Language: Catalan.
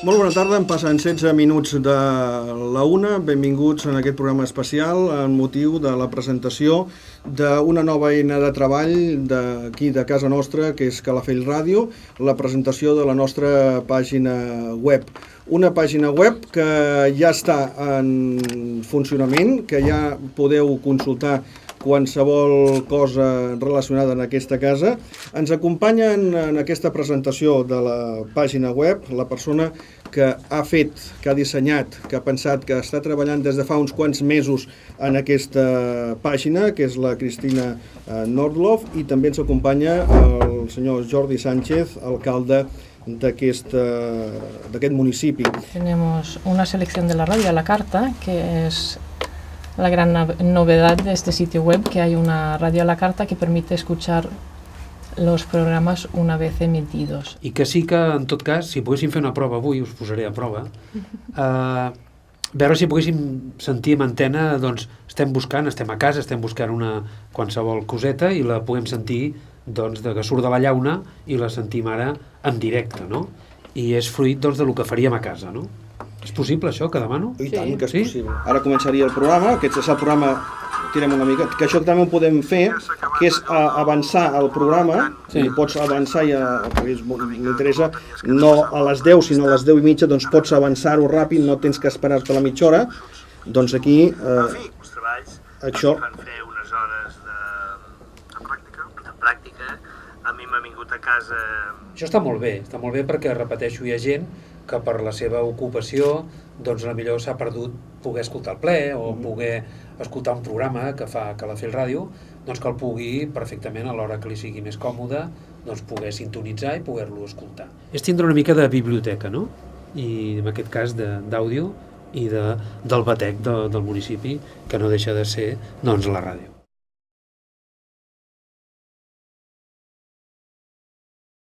Molt bona tarda, em passen 16 minuts de la una. Benvinguts en aquest programa especial amb motiu de la presentació d'una nova eina de treball d'aquí de casa nostra, que és Calafell Ràdio, la presentació de la nostra pàgina web. Una pàgina web que ja està en funcionament, que ja podeu consultar qualsevol cosa relacionada en aquesta casa. Ens acompanyen en aquesta presentació de la pàgina web la persona que ha fet, que ha dissenyat, que ha pensat, que està treballant des de fa uns quants mesos en aquesta pàgina, que és la Cristina Nordlof, i també ens acompanya el senyor Jordi Sánchez, alcalde d'aquest municipi. Tenemos una selección de la radio a la carta, que es la gran novedad de este sitio web, que hay una radio a la carta que permite escuchar los programas una vez emitidos. I que sí que, en tot cas, si poguéssim fer una prova avui, us posaré a prova, veure si poguéssim sentir en antena, doncs estem a casa, estem buscant una qualsevol coseta i la puguem sentir, doncs, que surt de la llauna i la sentim ara en directe, no? I és fruit, doncs, del que faríem a casa, no? És possible això que demano? I tant que és possible. Ara començaria el programa, aquest és el programa, tirem una mica, que això també ho podem fer, que és avançar el programa, i pots avançar, m'interessa, no a les 10, sinó a les 10 i mitja, doncs pots avançar-ho ràpid, no tens que esperar-te la mitja hora, doncs aquí, això... fer unes hores de pràctica, a mi m'ha vingut a casa... Això està molt bé perquè, repeteixo, hi ha gent que per la seva ocupació doncs potser s'ha perdut poder escoltar el ple o poder escoltar un programa que fa Calafell Ràdio, doncs que el pugui perfectament a l'hora que li sigui més còmode doncs poder sintonitzar i poder-lo escoltar. És tindre una mica de biblioteca, no? I en aquest cas d'àudio i del batec del municipi, que no deixa de ser doncs la ràdio.